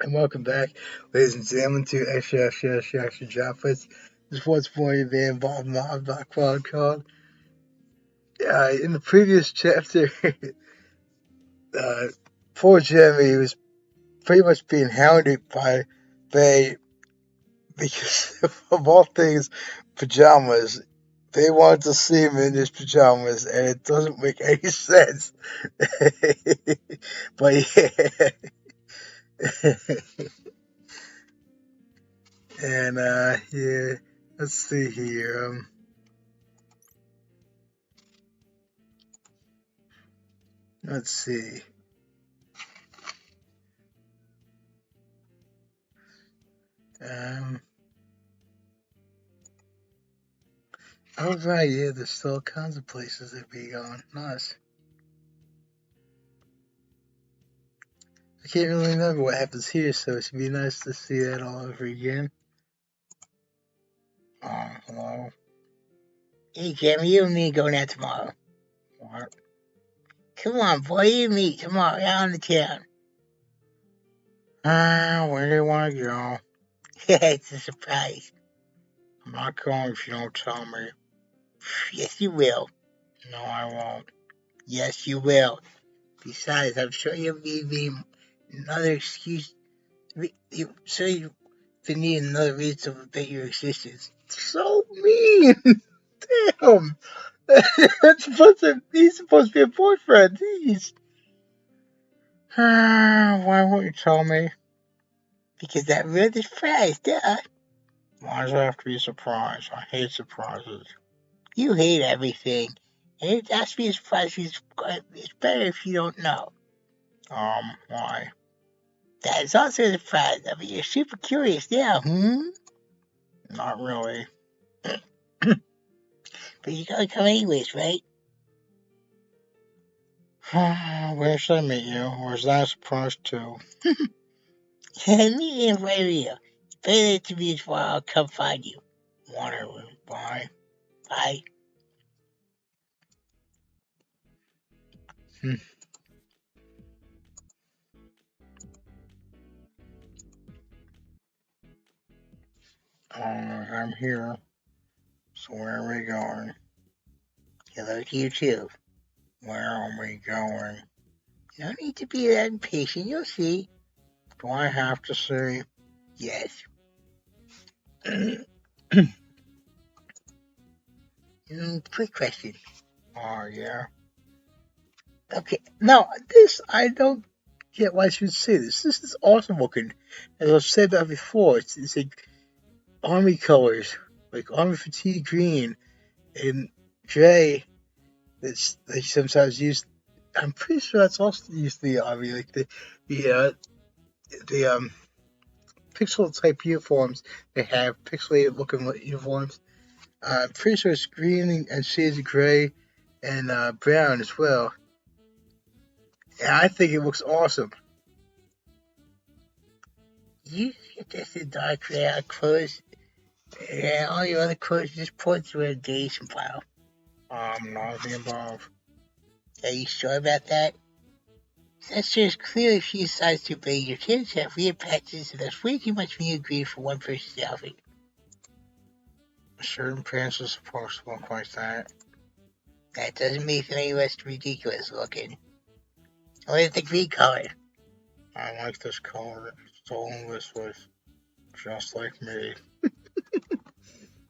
And welcome back, ladies and gentlemen, to extra droplets. This was for you, the involved mob quad called. In the previous chapter, uh, poor Jeremy was pretty much being hounded by they because of all things pajamas. They wanted to see him in his pajamas, and it doesn't make any sense. But yeah. And yeah, let's see here. Let's see. Um, oh right, yeah, there's still all kinds of places that be going. Nice. I can't really remember what happens here, so it should be nice to see that all over again. Hello. Hey, Jeremy, you and me going out tomorrow. What? Come on, boy, you and me tomorrow out on the town. Where do you want to go? It's a surprise. I'm not going if you don't tell me. Yes, you will. No, I won't. Yes, you will. Besides, I'm sure you'll be another excuse. So you've been needing another reason to about your existence. So mean. Damn. He's supposed to be a boyfriend. Jeez. Why won't you tell me? Because that ruined the surprise, duh. Why does it have to be a surprise? I hate surprises. You hate everything. And it has to be a surprise. It's better if you don't know. Why? That is also a surprise. I mean, you're super curious now, Not really. But you're gonna come anyways, right? Where should I meet you? Or is that a surprise too? Meet me in front of you. Better to be as well, I'll come find you. Whatever. Bye. Bye. Hmm. I'm here. So where are we going? Hello to you too. Where are we going? You don't need to be that impatient, you'll see. Do I have to see? Yes. Quick question. Oh, yeah. Okay, now this I don't get why I should say this. This is awesome looking. As I've said that before, it's like army colors, like army fatigue green and gray. That's they sometimes use. I'm pretty sure that's also used the army, like the the pixel type uniforms. They have pixelated looking uniforms. I'm pretty sure it's green and shades of gray and brown as well. And I think it looks awesome. You get this in dark gray clothes, and all your other clothes just point to a deletion file. None of the above. Are you sure about that? That shows clearly if you size too big, your kids have weird patches, and that's way too much meat greed for one person's outfit. Certain pants are supposed to look like that. That doesn't make them any less ridiculous looking. What is the green color? I like this color. Stolen this was just like me.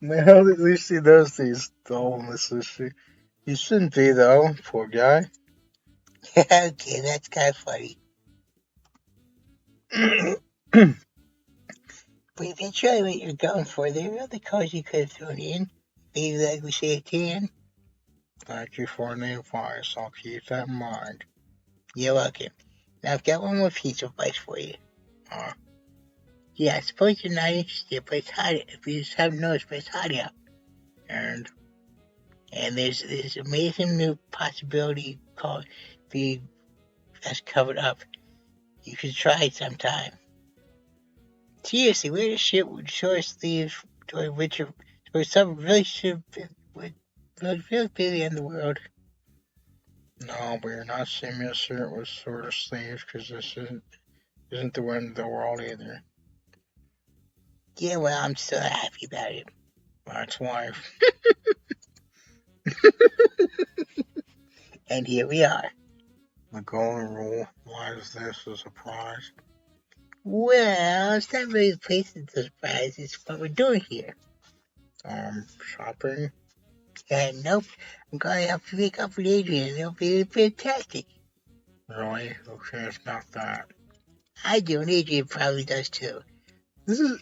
Well, at least he knows he's stolen this issue. He shouldn't be though, poor guy. Okay, that's kind of funny. But if that's really what you're going for, there are other colors you could have thrown in. Maybe like we say a tan. Thank you for the advice. I'll keep that in mind. You're welcome. Now I've got one more piece of advice for you. Uh, yeah, I suppose you're not interested, but it's hot. If you just haven't noticed, but it's hot out. And there's this amazing new possibility called being that's covered up. You should try it sometime. Seriously, wear the shirt with short sleeves during winter or some relationship with really busy in the world. No, but you're not seeing me a shirt with shorter sleeves because isn't the end of the world either. Yeah, well, I'm so happy about it. That's life. And here we are. The golden rule. Why is this a surprise? Well, it's not really a place to surprise. It's what we're doing here. Shopping? And nope, I'm going out to pick up with Adrian. It'll be fantastic. Really? Okay, it's not that. I do, and Adrian probably does too. This is.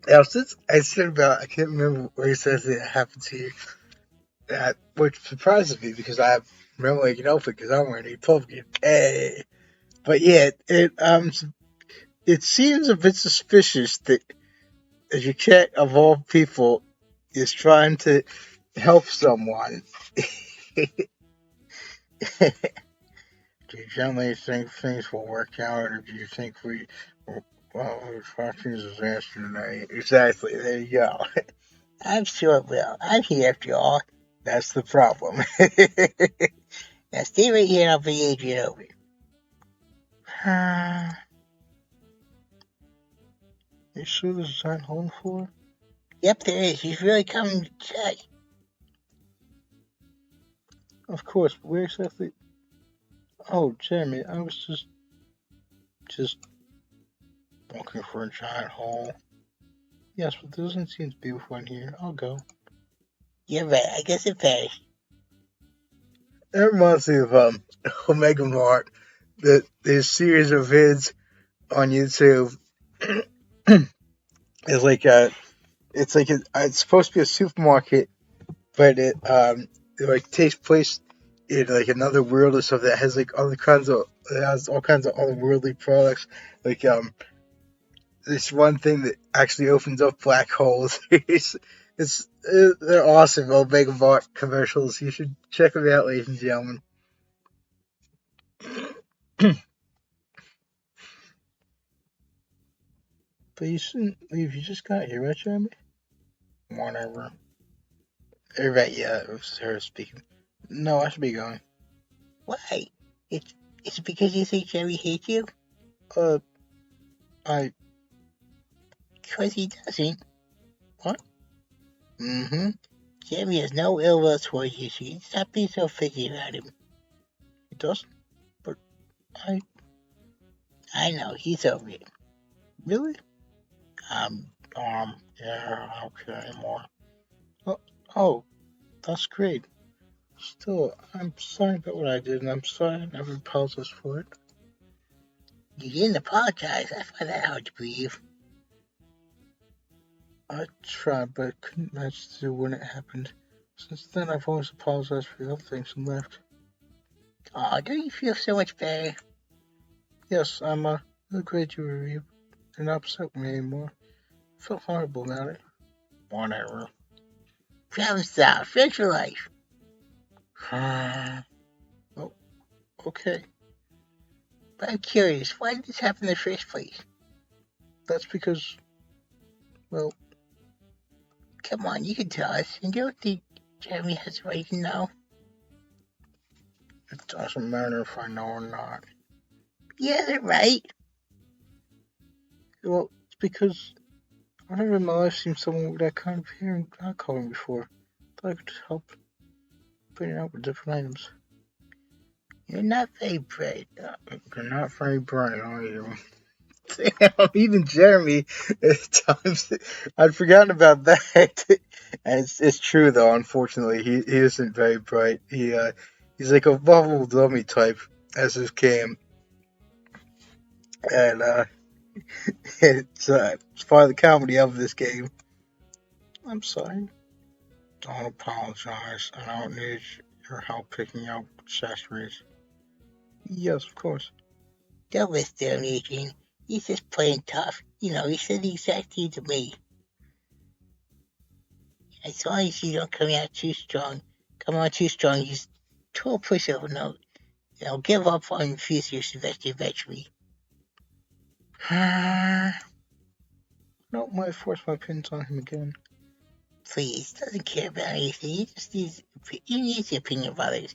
Now, since I said about, I can't remember where he says it happened to you. That which surprises me because I remember waking up because I'm wearing a pumpkin. Hey. But yeah, it seems a bit suspicious that Jerkette of all people is trying to help someone. Do you generally think things will work out, or do you think well, we're watching a disaster tonight? Exactly. There you go. I'm sure it will. I'm here after all. That's the problem. Now stay right here and I'll bring Adrian over. You sure this is on home floor? Yep, there is. He's really coming to check. Of course, but where exactly? Oh, Jeremy, I was just looking for a giant hole. Yes, but there doesn't seem to be one here. I'll go. You're right. I guess it vanished. That reminds me of Omega Mart. There's series of vids on YouTube. It's like it's supposed to be a supermarket, but it like takes place in like another world or something that has like it has all kinds of otherworldly products. Like this one thing that actually opens up black holes. They're awesome Omega Mart commercials. You should check them out, ladies and gentlemen. But you shouldn't leave. You just got here, right, Jeremy? Whatever. Right, yeah, it was her speaking. No, I should be going. Why? It's because you think Jerry hates you? Uh, I. Because he doesn't. What? Mm-hmm. Jerry has no ill will towards you, so you stop being so picky about him. He doesn't? But I. I know, he's over it. Really? Yeah, okay, more. Oh, that's great. Still, I'm sorry about what I did, and I'm sorry I never apologized for it. You didn't apologize. I find that hard to believe. I tried, but I couldn't match to when it happened. Since then, I've always apologized for the other things and left. Oh, don't you feel so much better? Yes, I'm really glad you were not upset with me anymore. I felt horrible about it. Whatever. Problem solved. Friends for life. Oh, okay. But I'm curious, why did this happen in the first place? That's because, well, come on, you can tell us. And you don't think Jeremy has a right to know? it doesn't matter if I know or not. Yeah, they're right. Well, it's because I've never in my life seen someone with that kind of hair and eye coloring before. Thought I could help bring it out with different items. You're not very bright. You're not very bright, are you? Damn, even Jeremy at times. I'd forgotten about that. And it's true though. Unfortunately, he isn't very bright. He's like a bubble dummy type as his cam, and it's part of the comedy of this game. I'm sorry. Don't apologize. I don't need your help picking up accessories. Yes, of course. Don't listen to him, Adrian. He's just playing tough. You know, he said the exact thing to me. As long as you don't come on too strong, he's total pushover. No, he'll give up on enthusiasts eventually. Don't might force my pins on him again. Please, doesn't care about anything. He needs the opinion of others.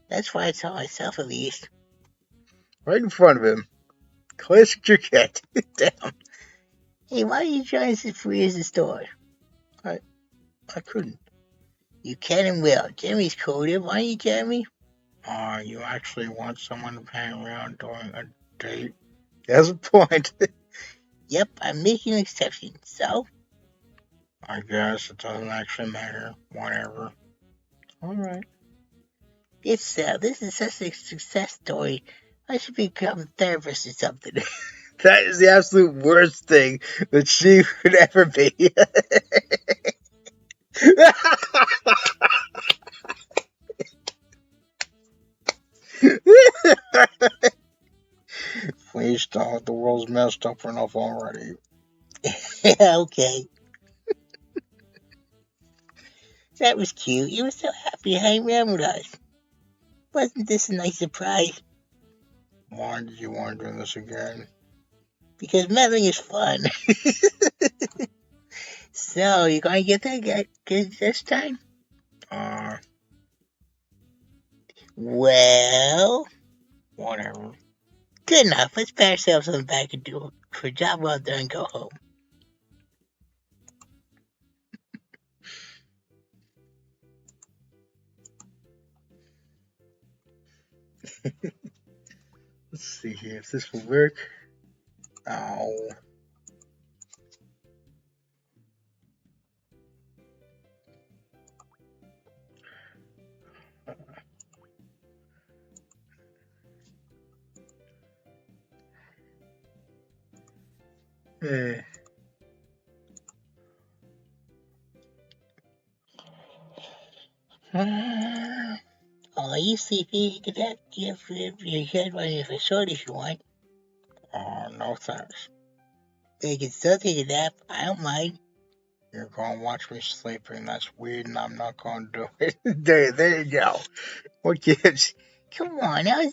That's why I tell myself at least. right in front of him. Classic Jerkette. Damn. Hey, why are you trying to freeze the store? I couldn't. You can and will. Jimmy's colder. Why don't you tell me? You actually want someone to hang around during a date? There's a point. Yep, I'm making an exception. So? I guess it doesn't actually matter. Whatever. Alright. If so, this is such a success story. I should become a therapist or something. That is the absolute worst thing that she could ever be. Please don't. The world's messed up enough already. Okay. That was cute. You were so happy to hang around with us. Wasn't this a nice surprise? Why did you want to do this again? Because meddling is fun. So, you gonna get that good this time? Well, Whatever. good enough. Let's pat ourselves on the back and do a job well done and go home. Let's see here if this will work. Oh. Eh. Oh, you sleepy? You can have your head running for short if you want. Oh, no thanks. But you can still take a nap. I don't mind. You're gonna watch me sleeping. That's weird, and I'm not gonna do it. There you go. What gives? Come on, I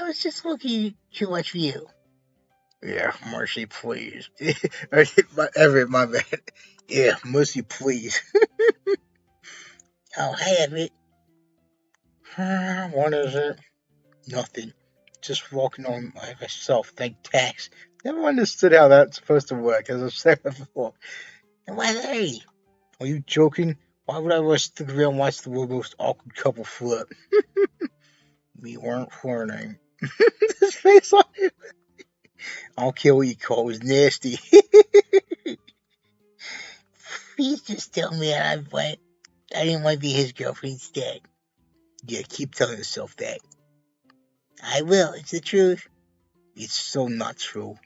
was just looking too much for you. Yeah, mercy, please. My bad. Yeah, mercy, please. Oh, I have it. What is it? Nothing. Just walking on myself. Think tax. Never understood how that's supposed to work. As I've said before. Why, Larry? Are you joking? Why would I rush to the real and watch the world's most awkward couple flirt? We weren't flirting. His face on it. I don't care what you call it. It was nasty. Please just tell me I didn't want to be his girlfriend instead. Yeah, keep telling yourself that. I will. It's the truth. It's so not true.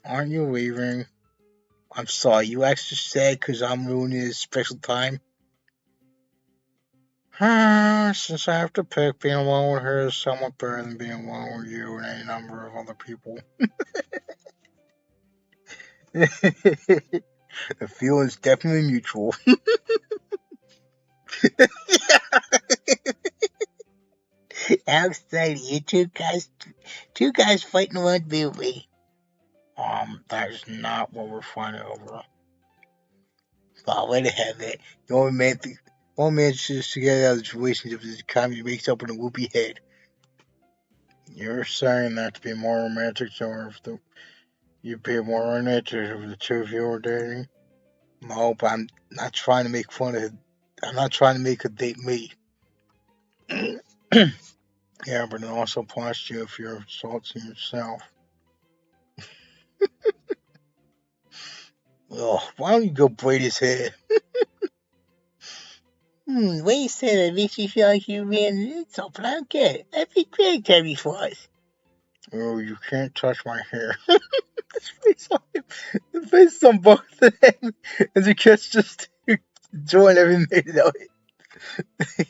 Aren't you leaving? I'm sorry, you extra sad because I'm ruining this special time? Since I have to pick, being alone with her is somewhat better than being alone with you and any number of other people. The feeling's definitely mutual. How exciting. You two guys fighting one to be with me. That is not what we're fighting over. Well, way to have it. The only man chooses to get out of the relationship is the time he wakes up with a whoopee head. You're saying that to be more romantic, so if you'd be more romantic if the two of you were dating? No, but I'm not trying to make fun of it. I'm not trying to make her date me. Yeah, but it also applies to you if you're insulting yourself. Oh, why don't you go braid his hair? The way you said it makes me feel like you're being an insult, but I don't get it. That'd be great, Terry for us. Oh, you can't touch my hair. His face on him. The face on both of them. And the kid's just enjoying every minute of it.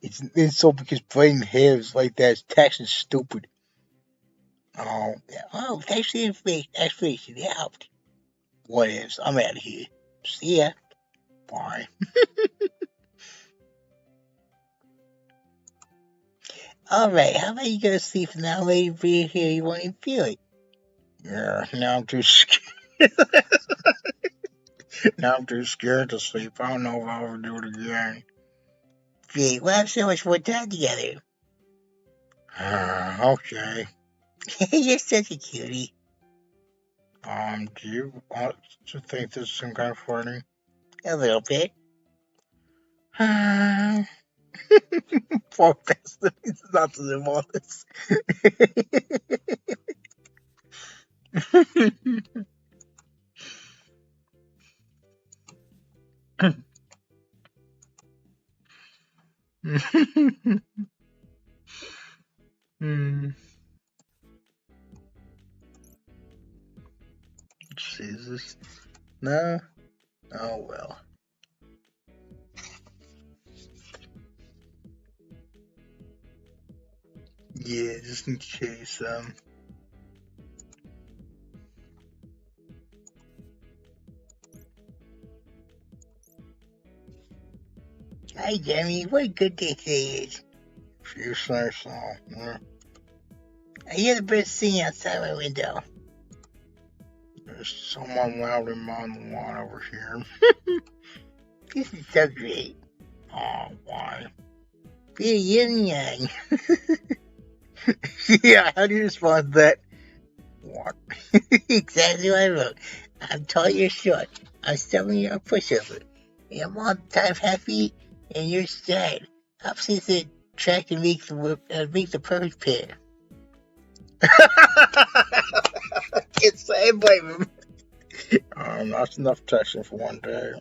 It's an insult because braiding hair is like that. It's tax and stupid. Oh, Thanks for the explanation. It helped. what is? I'm out of here. See ya. Bye. Alright, how about you go to sleep and I'll let you be here. You won't even feel it. Yeah, now I'm too scared. Now I'm too scared to sleep. I don't know if I'll ever do it again. Great, we'll have so much more time together. Okay. You're such a cutie. Do you want to think this is some kind of flirting? A little bit. Poor bastard. He's not to do all this. Hmm. Jesus. No? Oh well. Yeah, just in case. Hi, Jeremy. What a good day today is. If you say so. Yeah. I hear the birds singing outside my window. There's someone loudly mowing the lawn over here. This is so great. Oh, why? Be a yin yang. Yeah, how do you respond to that? What? Exactly what I wrote. I'm tall, you're short. I'm stubborn, you're a pushover. I'm all the time happy, and you're sad. Opposites attract and make the perfect pair. It's I blame him. That's enough texting for one day.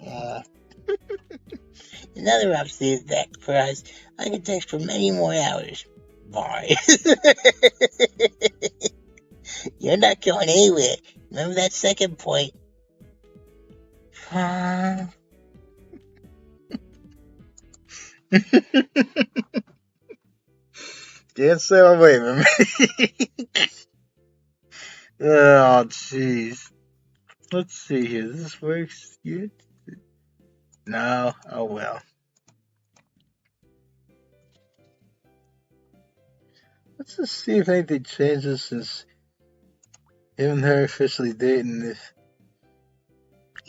Another opposite is that for us, I can text for many more hours. Bye. You're not going anywhere. Remember that second point? Can't say I blame him. Oh, jeez. Let's see here. This works. Yeah. No. Oh well. Let's just see if anything changes since him and her officially dating. If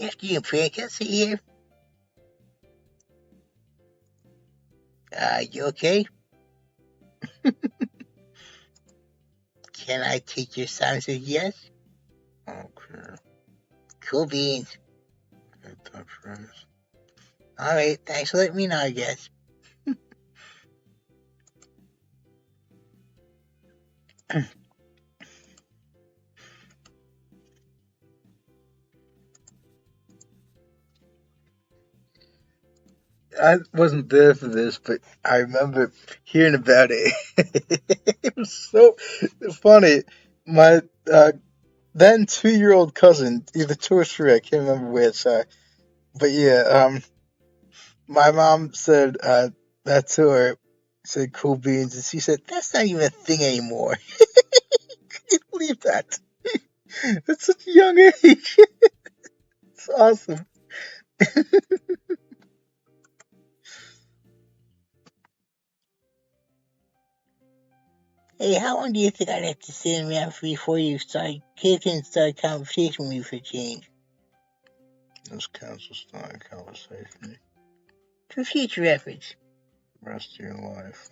After your breakups here, you okay? Can I take your signs as yes? okay, Cool beans. hit that phrase. Alright, thanks for letting me know, I guess. I wasn't there for this, but I remember hearing about it. It was so funny. My then 2-year-old cousin, either 2 or 3, I can't remember which. But yeah, my mom said that to her, said cool beans, and she said that's not even a thing anymore. Can you believe that? That's such a young age. It's awesome. Hey, how long do you think I'd have to sit around before you kick and start a conversation with me for change? This counts as starting a conversation. For future reference. Rest of your life.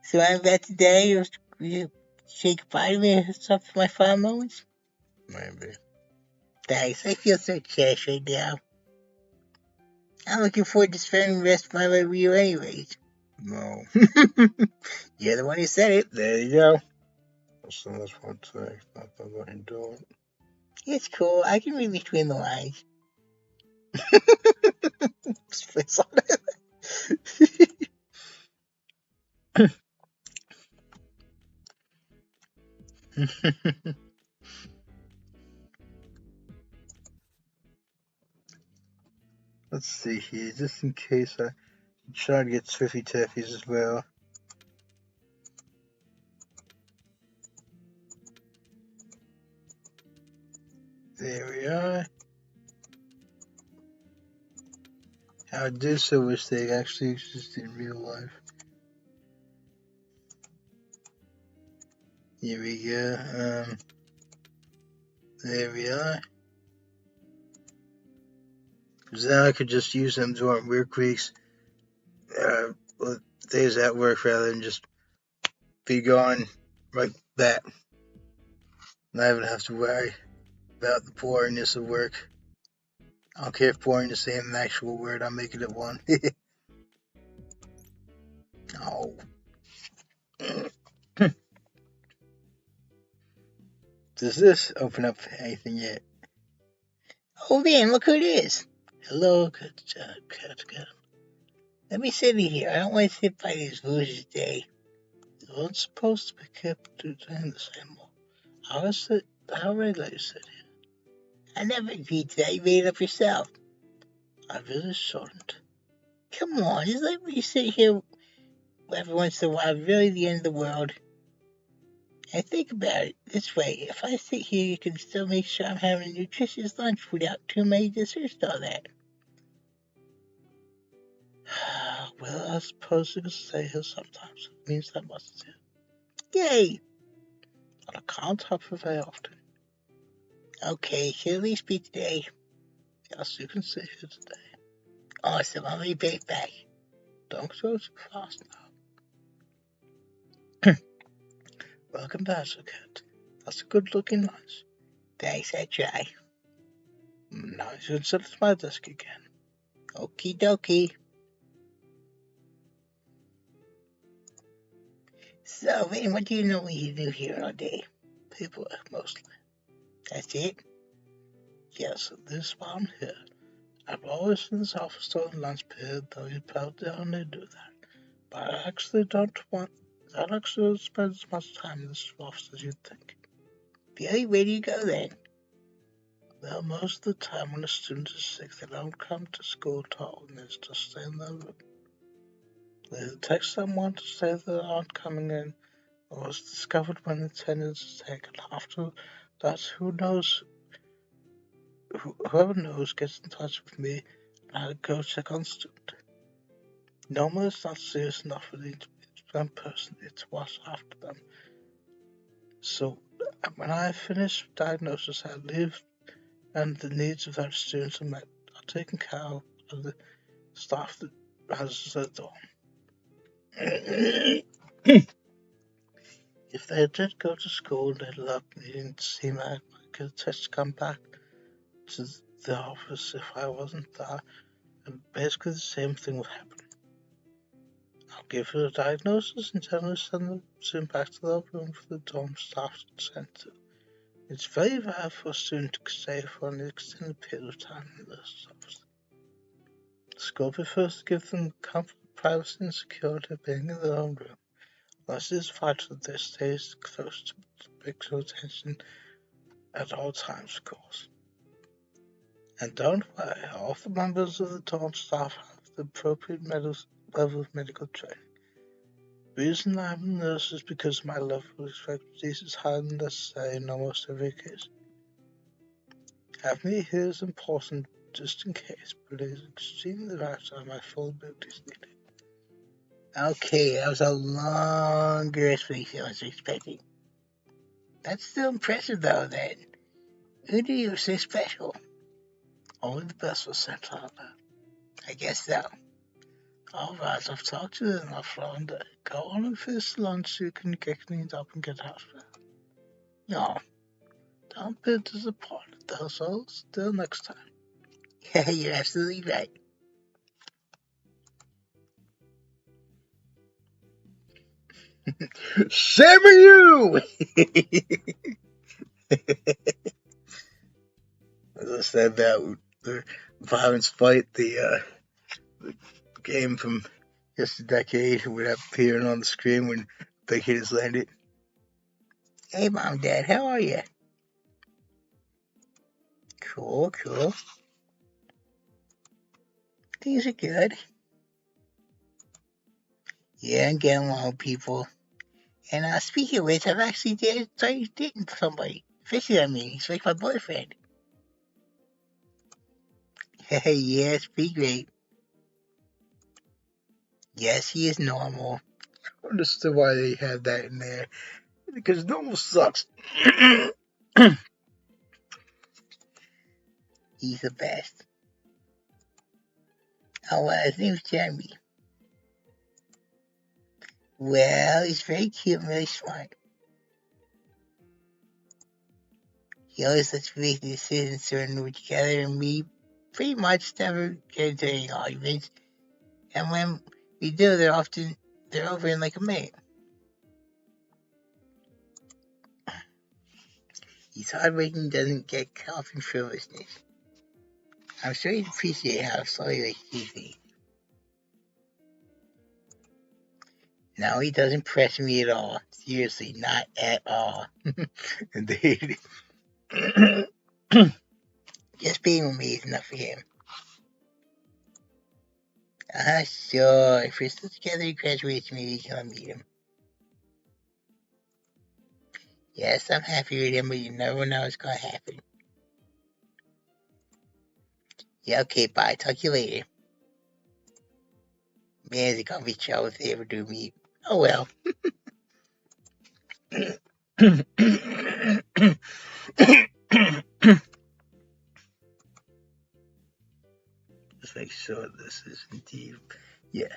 So I'm about to die, you say goodbye to me and stuff for my final moments? Maybe. Thanks, I feel so trash right now. I'm looking forward to spending the rest of my life with you anyways. No. You're the one who said it. There you go. So that's what it takes. Not that I can do it. It's cool, I can read between the lines. Spits on it. Let's see here, just in case I try to get Swiffy Taffies as well. There we are. I do so wish they actually existed in real life. Here we go. There we are. Because now I could just use them during work weeks, days at work rather than just be gone like that. Not even have to worry about the boringness of work. I don't care if boring is saying an actual word, I'm making it one. No. Does this open up anything yet? Oh man, look who it is. Hello, good job, good. Let me sit in here. I don't want to sit by these bushes today. It wasn't supposed to be kept doing this anymore. I already let you sit here. I never agreed to that. You made it up yourself. I really shouldn't. Come on, just let me sit here every once in a while. Really the end of the world. And think about it this way. If I sit here, you can still make sure I'm having a nutritious lunch without too many desserts and all that. Well, I suppose you can stay here sometimes. It means that much to you. Yay! But I can't help you very often. Okay, so at least be today. Yes, you can sit here today. Awesome, I'll be right back. Don't go too fast now. Welcome back, Jerkette. That's a good looking lunch. Thanks, I try. Now you can sit at my desk again. Okie dokie. So, man, what do you know you do here all day? Paperwork mostly. That's it? Yes, this one here. I'm always in this office during lunch period, though you probably only do that. But I actually don't spend as much time in this office as you'd think. Billy, where do you go then? Well, most of the time when a student is sick, they don't come to school at all, and they just stay in their room. They either text someone to say they aren't coming in, or it's discovered when attendance is taken. After that, whoever knows gets in touch with me, and I go check on the student. Normally it's not serious enough for the one person to watch after them. So when I finish diagnosis, I leave and the needs of that students are met, are taken care of by the staff that has the dorm. If they did go to school, they'd love needing to see my good test come back to the office if I wasn't there, and basically the same thing would happen. I'll give her a diagnosis and generally send the student back to their room for the dorm staff to send to. It's very rare for a student to stay for an extended period of time in this office. The school prefers to give them comfort, privacy, and security of being in their own room, unless it is vital that they stay close to pay attention at all times, of course. And don't worry, all the members of the dorm staff have the appropriate level of medical training. The reason I'm a nurse is because my level of expertise is higher than necessary in almost every case. Having me here is important just in case, but it is extremely rare to have my full abilities needed. Okay, that was a longer explanation I was expecting. That's still impressive, though, then. Who do you say special? Only the best was sent out. I guess so. Alright, I've talked to you enough for one day. Go on and finish lunch so you can get cleaned up and get out of here. No, Don't be disappointed, that's all. Till next time. yeah, you're absolutely right. Shame on you! As I said that, the violence fight, the game from just a decade without appearing on the screen when big hit is landed. Hey, Mom, Dad, how are you? Cool. Things are good. Yeah, I'm getting along with people. And speaking of which, I've actually started dating somebody. Officially, I mean, he's like my boyfriend. Hey, yes, pretty great. Yes, he is normal. I understood why they had that in there. Because normal sucks. He's the best. Oh, his name's Jeremy. Well, he's very cute and really smart. He always lets me make the decisions when we're together, and we pretty much never get into any arguments. And when we do, they're over in like a minute. He's hardworking, doesn't get caught up in frivolousness. I'm sure he'd appreciate how slowly they keep me. No, he doesn't press me at all. Seriously, not at all. Indeed. Just being with me is enough for him. Sure. If we're still together at graduation, maybe you can meet him. Yes, I'm happy with him, but you never know what's gonna happen. Yeah, okay, bye. Talk to you later. Man, is it gonna be trouble if they ever do meet? Oh well. Just make sure this is indeed. Yeah.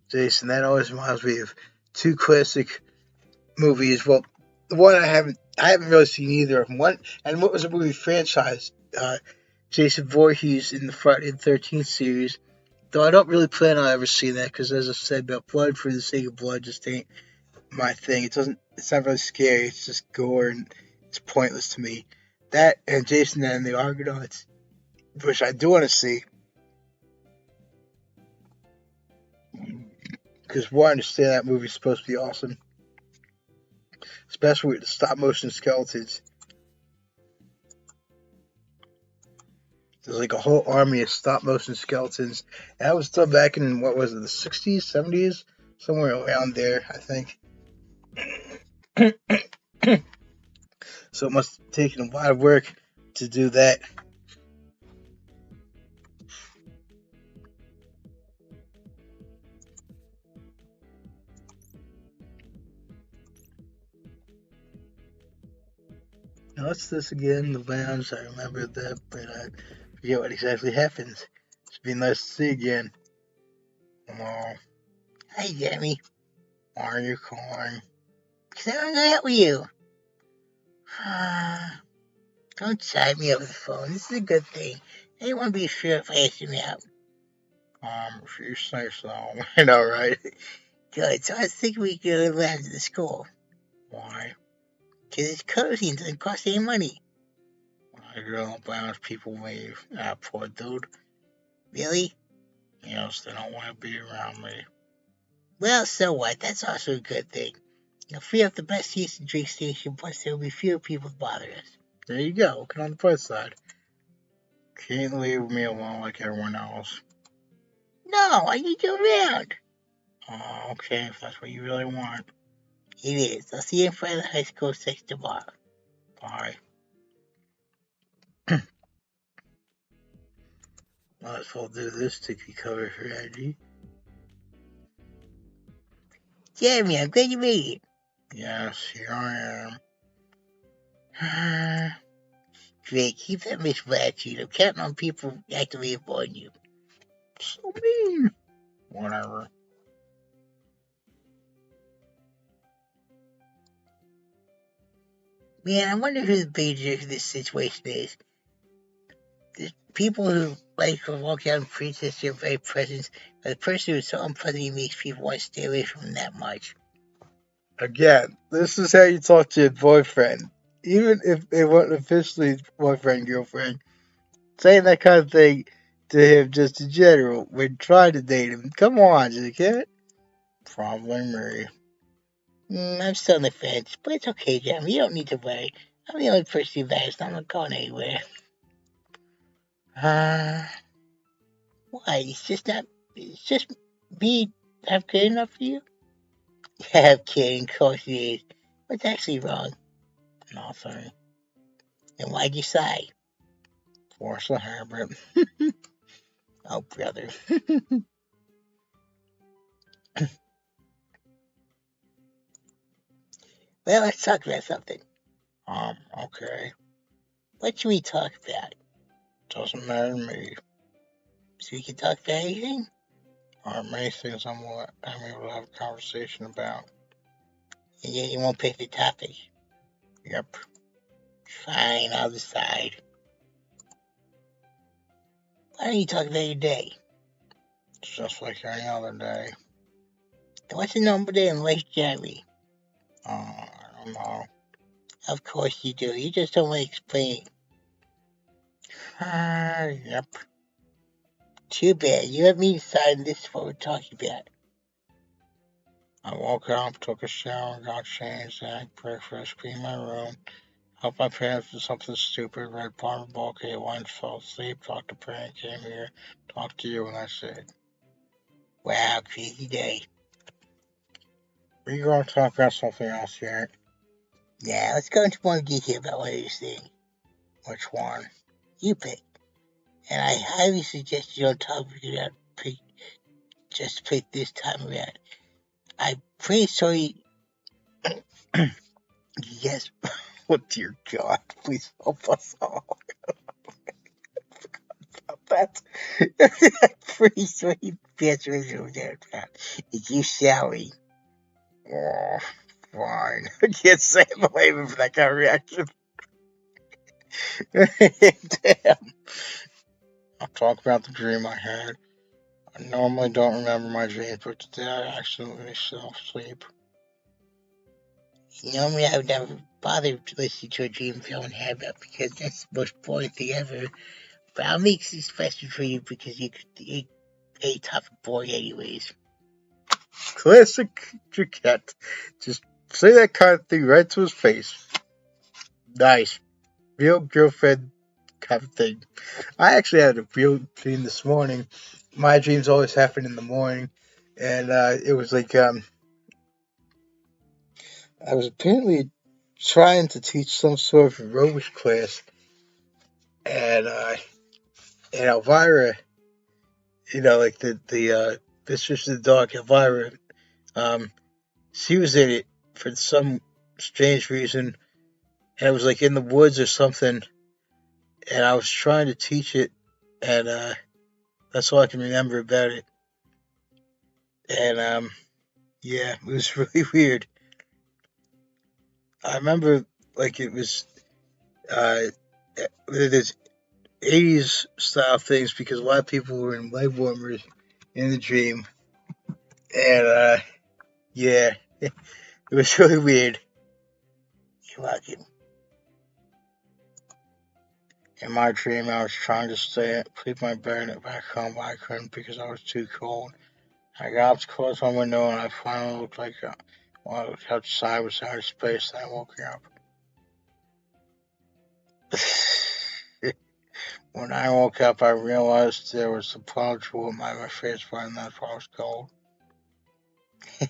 Jason, that always reminds me of two classic movies. Well, the one I haven't really seen either of them. One, and what was a movie franchise? Jason Voorhees in the Friday the 13th series. Though I don't really plan on ever seeing that because, as I said, about blood for the sake of blood just ain't my thing. It's not really scary. It's just gore and it's pointless to me. That and Jason and the Argonauts, which I do want to see. Because one, I understand that movie's supposed to be awesome. Especially with the stop motion skeletons. There's like a whole army of stop motion skeletons. And that was done back in, what was it, the 60s, 70s? Somewhere around there, I think. So it must have taken a lot of work to do that. Now, what's this again? The lounge. I remember that, but I forget what exactly happens. It's been nice to see again. Oh, Hi, Jeremy. are you calling? Because I want to out with you. Don't chide me over the phone. This is a good thing. I didn't want to be sure if I asked you out. If you say so. I know, right? Good. So I was thinking we could go to the lounge at the school. Why? Because it's cozy and doesn't cost any money. I don't lounge people leave. Ah, poor dude. Really? Yes, they don't want to be around me. Well, so what? That's also a good thing. You'll free up the best Houston drink station, plus there will be fewer people to bother us. There you go. Look on the bright side. Can't leave me alone like everyone else. No, I need you around. Oh, okay, if that's what you really want. It is. I'll see you in front of the high school 6 tomorrow. Bye. Might as well do this to recover for Eddie. Jeremy, I'm glad you made it. Yes, here I am. Great, keep that miserable attitude. I'm counting on people actively avoiding you. So mean. Whatever. Man, I wonder who the big jerk of this situation is. The people who like to walk out and preach their very presence, or the person who's so unpleasant he makes people want to stay away from him that much. Again, this is how you talk to your boyfriend. Even if it wasn't officially boyfriend, girlfriend. Saying that kind of thing to him just in general when trying to date him. Come on, Jerkette. Probably me. I'm still on the fence, but it's okay, Jeremy. You don't need to worry. I'm the only person who matters. I'm not going anywhere. Uh, Why? It's just me not good enough for you? Yeah, I'm kidding. Of course it is. What's actually wrong? nothing. And why'd you sigh? Force a habit. Oh, brother. Well, let's talk about something. Okay. What should we talk about? Doesn't matter to me. So we can talk about anything? are many things I'm able to have a conversation about. And yet you won't pick the topic. Yep. Fine, I'll decide. Why don't you talk about your day? It's just like any other day. What's a normal day in life, Jeremy? I don't know. Of course you do. You just don't want to explain. Yep. Too bad. You have me decide this is what we're talking about. I woke up, took a shower, got changed, ate breakfast, cleaned my room, helped my parents do something stupid, read part of a book, ate lunch, fell asleep, talked to parents, came here, talked to you, and that's it. Wow, crazy day. We gonna talk about something else here. Now, let's go into more detail about one of these things. Which one? You pick. And I highly suggest you don't talk about just pick this time around. I'm pretty sorry. Yes. Oh dear God, please help us all. That's I'm pretty sorry. That's what you're about. Is you Sally? oh, fine. I can't say I'm waiting for that kind of reaction. Damn. I'll talk about the dream I had. I normally don't remember my dreams, but today I accidentally fell asleep. Normally, I would never bother listening to a dream if I don't have it because that's the most boring thing ever. But I'll make this special for you because you a tough boy anyways. Classic Jerkette. Just say that kind of thing right to his face. Nice. Real girlfriend kind of thing. I actually had a real dream this morning. My dreams always happen in the morning. And it was like I was apparently trying to teach some sort of aerobics class. And Elvira, like the mistress of the dog, Elvira, um, she was in it for some strange reason, and it was like in the woods or something. And I was trying to teach it, and that's all I can remember about it. And yeah, it was really weird. I remember like it was there's 80s style things because a lot of people were in leg warmers in the dream, and yeah, it was really weird. You're welcome. In my dream, I was trying to sleep my bed back home, but I couldn't because I was too cold. I got up to close my window, and I finally looked like I was outside was outer space, and I woke up. When I woke up, I realized there was a plow tool in my face, and that's why I was cold.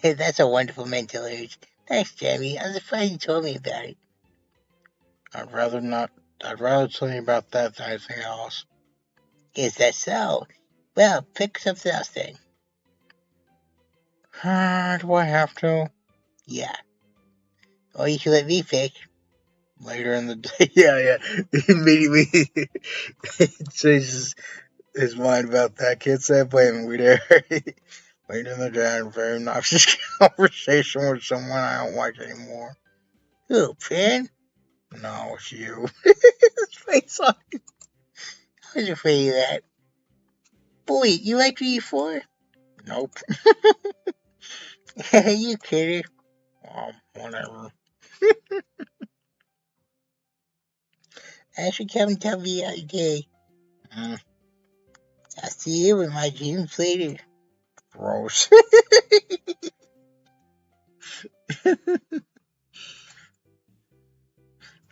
That's a wonderful mental image. Thanks, Jeremy. I'm surprised you told me about it. I'd rather not. I'd rather tell you about that than anything else. Is that so? Well, pick something else then. Do I have to? Yeah. Or you can let me pick. Later in the day. Yeah. Immediately changes his mind about that. Can't say I blame him. We there. Later in the day, I had a very obnoxious conversation with someone I don't like anymore. Who, Fran? No, it's you. His face on. I was afraid of that. Boy, you liked me before? Nope. You kidding? Whatever. I should come and tell me how you day. Mm, I'll see you in my dreams later. gross.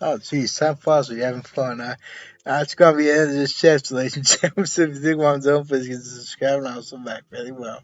Oh, geez, time flies when you're having fun. That's gonna be the end of this chest, ladies and gentlemen. So if you think what I'm doing, please subscribe, and I'll come back very well.